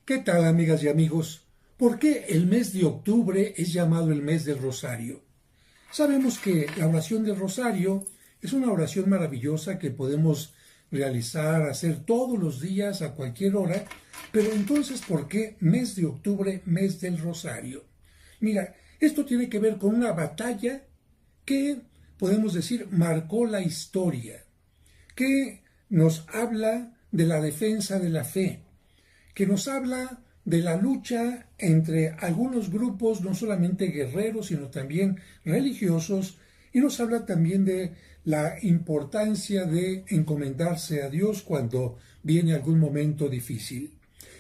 ¿Qué tal, amigas y amigos? ¿Por qué el mes de octubre es llamado el mes del Rosario? Sabemos que la oración del Rosario es una oración maravillosa que podemos realizar, hacer todos los días, a cualquier hora, pero entonces, ¿por qué mes de octubre, mes del Rosario? Mira, esto tiene que ver con una batalla que, podemos decir, marcó la historia, que nos habla de la defensa de la fe, que nos habla de la lucha entre algunos grupos, no solamente guerreros, sino también religiosos, y nos habla también de la importancia de encomendarse a Dios cuando viene algún momento difícil.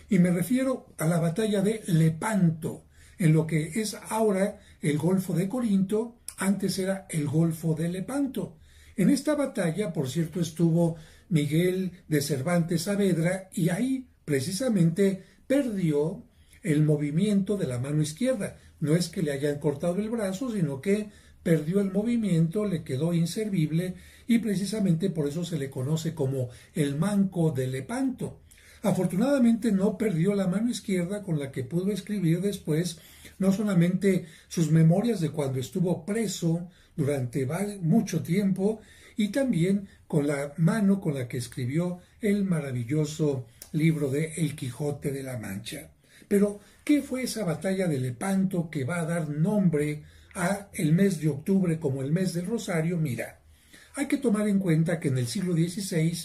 Y me refiero a la batalla de Lepanto, en lo que es ahora el Golfo de Corinto, antes era el Golfo de Lepanto. En esta batalla, por cierto, estuvo Miguel de Cervantes Saavedra y ahí precisamente perdió el movimiento de la mano izquierda. No es que le hayan cortado el brazo, sino que perdió el movimiento, le quedó inservible y precisamente por eso se le conoce como el manco de Lepanto. Afortunadamente no perdió la mano izquierda con la que pudo escribir después no solamente sus memorias de cuando estuvo preso durante mucho tiempo, y también con la mano con la que escribió el maravilloso libro de El Quijote de la Mancha. Pero, ¿qué fue esa batalla de Lepanto que va a dar nombre a el mes de octubre como el mes del Rosario? Mira, hay que tomar en cuenta que en el siglo XVI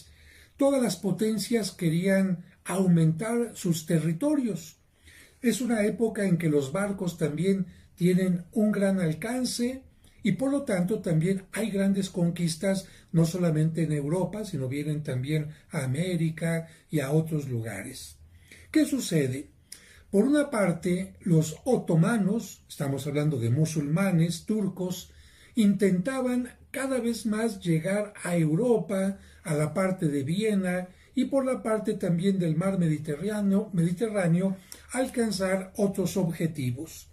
todas las potencias querían aumentar sus territorios. Es una época en que los barcos también tienen un gran alcance y por lo tanto también hay grandes conquistas no solamente en Europa, sino vienen también a América y a otros lugares. ¿Qué sucede? Por una parte, los otomanos, estamos hablando de musulmanes, turcos, intentaban cada vez más llegar a Europa, a la parte de Viena y por la parte también del mar Mediterráneo alcanzar otros objetivos.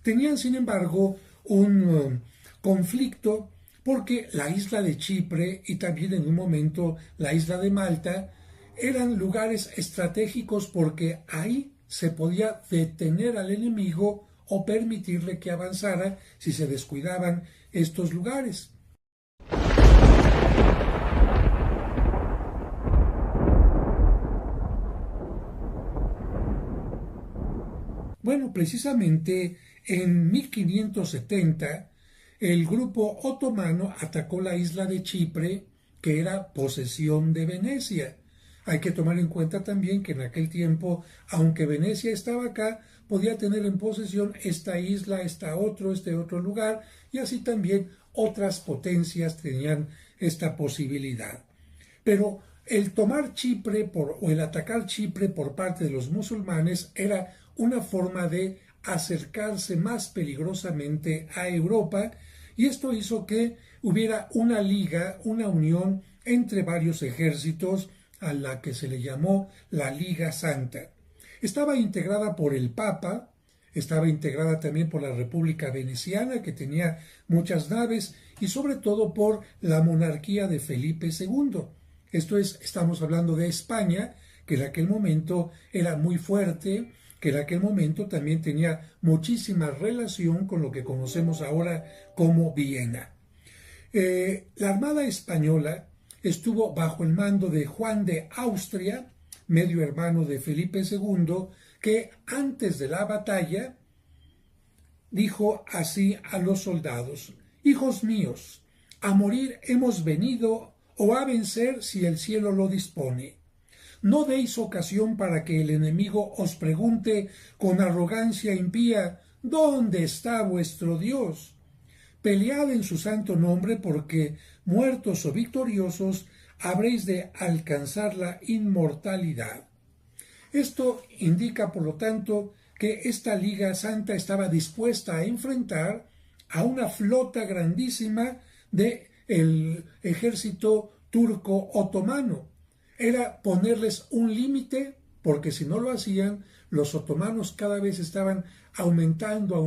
Tenían, sin embargo, un conflicto porque la isla de Chipre y también en un momento la isla de Malta eran lugares estratégicos porque ahí se podía detener al enemigo o permitirle que avanzara si se descuidaban estos lugares. Bueno, precisamente en 1570 el grupo otomano atacó la isla de Chipre, que era posesión de Venecia. Hay que tomar en cuenta también que en aquel tiempo, aunque Venecia estaba acá, podía tener en posesión esta isla, este otro lugar, y así también otras potencias tenían esta posibilidad. Pero el tomar Chipre o el atacar Chipre por parte de los musulmanes era una forma de acercarse más peligrosamente a Europa, y esto hizo que hubiera una liga, una unión entre varios ejércitos a la que se le llamó la Liga Santa. Estaba integrada por el Papa, estaba integrada también por la República Veneciana, que tenía muchas naves, y sobre todo por la monarquía de Felipe II. Esto es, estamos hablando de España, que en aquel momento era muy fuerte, que en aquel momento también tenía muchísima relación con lo que conocemos ahora como Viena. La Armada Española estuvo bajo el mando de Juan de Austria, medio hermano de Felipe II, que antes de la batalla dijo así a los soldados: «Hijos míos, a morir hemos venido o a vencer si el cielo lo dispone. No deis ocasión para que el enemigo os pregunte con arrogancia impía: ¿dónde está vuestro Dios? Pelead en su santo nombre, porque, muertos o victoriosos, habréis de alcanzar la inmortalidad». Esto indica, por lo tanto, que esta Liga Santa estaba dispuesta a enfrentar a una flota grandísima del ejército turco otomano. Era ponerles un límite, porque si no lo hacían, los otomanos cada vez estaban aumentando,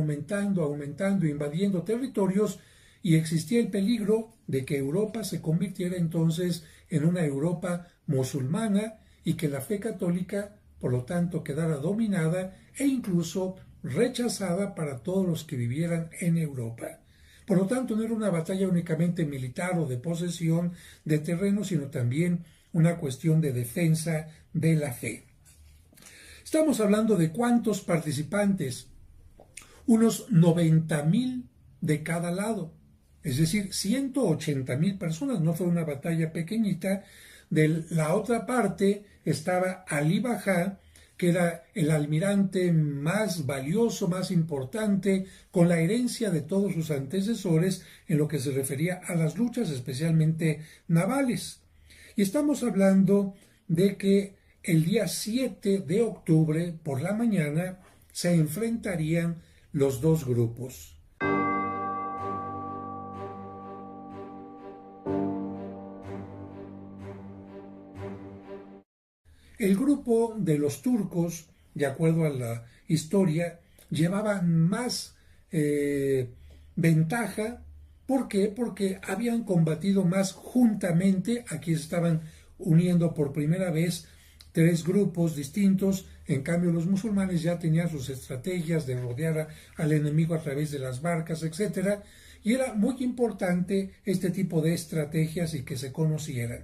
invadiendo territorios, y existía el peligro de que Europa se convirtiera entonces en una Europa musulmana y que la fe católica por lo tanto quedara dominada e incluso rechazada para todos los que vivieran en Europa. Por lo tanto, no era una batalla únicamente militar o de posesión de terreno, sino también una cuestión de defensa de la fe. Estamos hablando de cuántos participantes, unos 90,000 de cada lado, es decir, 180,000 personas. No fue una batalla pequeñita. De la otra parte estaba Ali Bajá, que era el almirante más valioso, más importante, con la herencia de todos sus antecesores en lo que se refería a las luchas, especialmente navales. Y estamos hablando de que el día 7 de octubre, por la mañana, se enfrentarían los dos grupos. El grupo de los turcos, de acuerdo a la historia, llevaba más ventaja. ¿Por qué? Porque habían combatido más juntamente. Aquí estaban uniendo por primera vez tres grupos distintos. En cambio, los musulmanes ya tenían sus estrategias de rodear al enemigo a través de las barcas, etc. Y era muy importante este tipo de estrategias y que se conocieran.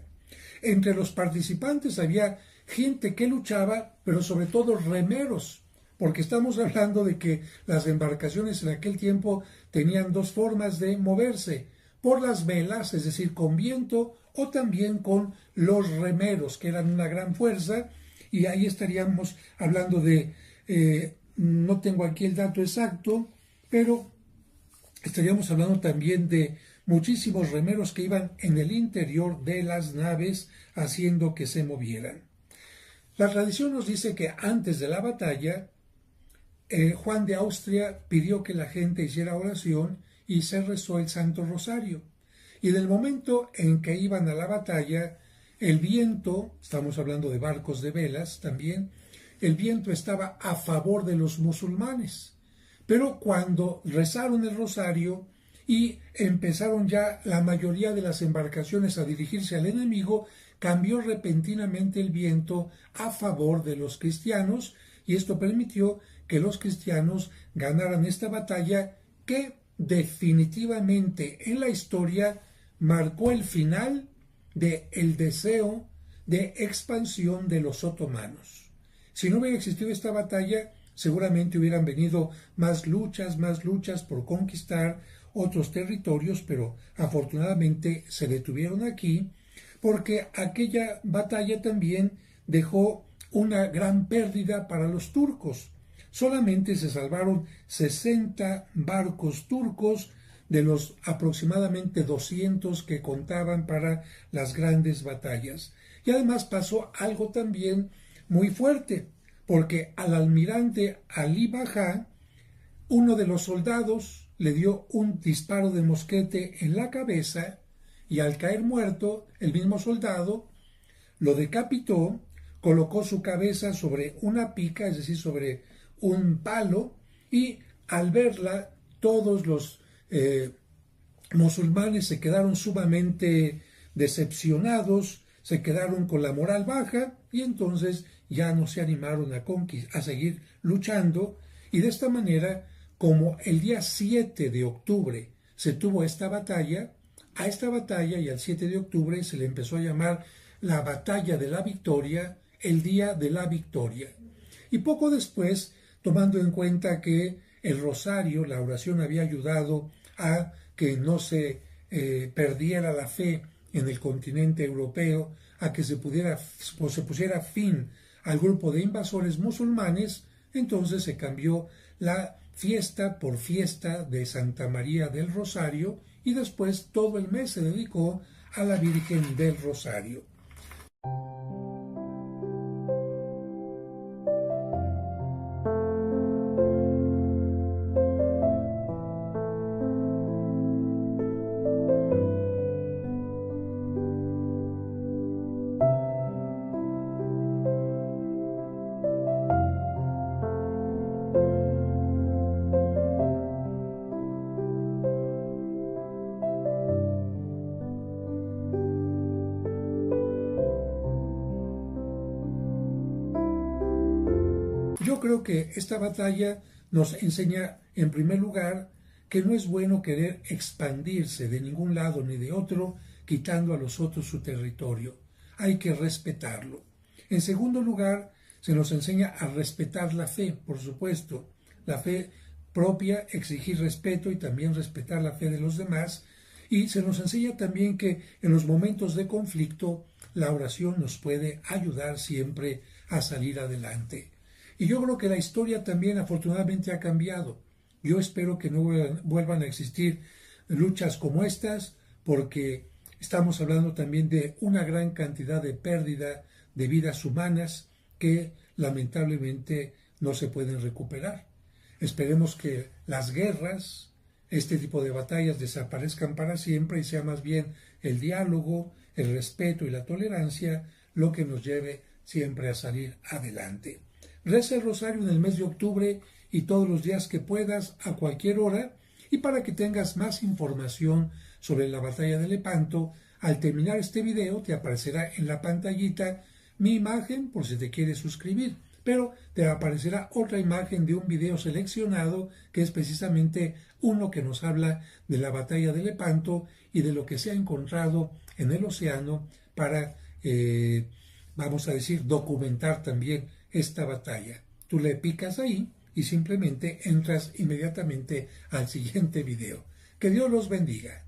Entre los participantes había gente que luchaba, pero sobre todo remeros, porque estamos hablando de que las embarcaciones en aquel tiempo tenían dos formas de moverse: por las velas, es decir, con viento, o también con los remeros, que eran una gran fuerza. Y ahí estaríamos hablando de, no tengo aquí el dato exacto, pero estaríamos hablando también de muchísimos remeros que iban en el interior de las naves haciendo que se movieran. La tradición nos dice que antes de la batalla, Juan de Austria pidió que la gente hiciera oración y se rezó el Santo Rosario. Y en el momento en que iban a la batalla, el viento, estamos hablando de barcos de velas también, el viento estaba a favor de los musulmanes. Pero cuando rezaron el rosario y empezaron ya la mayoría de las embarcaciones a dirigirse al enemigo, cambió repentinamente el viento a favor de los cristianos, y esto permitió que los cristianos ganaran esta batalla que definitivamente en la historia marcó el final del deseo de expansión de los otomanos. Si no hubiera existido esta batalla, seguramente hubieran venido más luchas por conquistar otros territorios, pero afortunadamente se detuvieron aquí, porque aquella batalla también dejó una gran pérdida para los turcos. Solamente se salvaron 60 barcos turcos de los aproximadamente 200 que contaban para las grandes batallas. Y además pasó algo también muy fuerte, porque al almirante Ali Bajá, uno de los soldados le dio un disparo de mosquete en la cabeza, y al caer muerto, el mismo soldado lo decapitó, colocó su cabeza sobre una pica, es decir, sobre un palo, y al verla todos los musulmanes se quedaron sumamente decepcionados, se quedaron con la moral baja, y entonces ya no se animaron a seguir luchando. Y de esta manera, como el día 7 de octubre se tuvo esta batalla, a esta batalla y al 7 de octubre se le empezó a llamar la Batalla de la Victoria, el Día de la Victoria. Y poco después, tomando en cuenta que el rosario, la oración, había ayudado a que no se perdiera la fe en el continente europeo, a que se pusiera fin al grupo de invasores musulmanes, entonces se cambió la fiesta por fiesta de Santa María del Rosario, y después todo el mes se dedicó a la Virgen del Rosario. Yo creo que esta batalla nos enseña, en primer lugar, que no es bueno querer expandirse de ningún lado ni de otro, quitando a los otros su territorio. Hay que respetarlo. En segundo lugar, se nos enseña a respetar la fe, por supuesto. La fe propia, exigir respeto y también respetar la fe de los demás. Y se nos enseña también que en los momentos de conflicto la oración nos puede ayudar siempre a salir adelante. Y yo creo que la historia también afortunadamente ha cambiado. Yo espero que no vuelvan a existir luchas como estas, porque estamos hablando también de una gran cantidad de pérdida de vidas humanas que lamentablemente no se pueden recuperar. Esperemos que las guerras, este tipo de batallas desaparezcan para siempre y sea más bien el diálogo, el respeto y la tolerancia lo que nos lleve siempre a salir adelante. Reza el rosario en el mes de octubre y todos los días que puedas, a cualquier hora, y para que tengas más información sobre la batalla de Lepanto, al terminar este video te aparecerá en la pantallita mi imagen por si te quieres suscribir, pero te aparecerá otra imagen de un video seleccionado que es precisamente uno que nos habla de la batalla de Lepanto y de lo que se ha encontrado en el océano para, vamos a decir, documentar también esta batalla. Tú le picas ahí y simplemente entras inmediatamente al siguiente video. Que Dios los bendiga.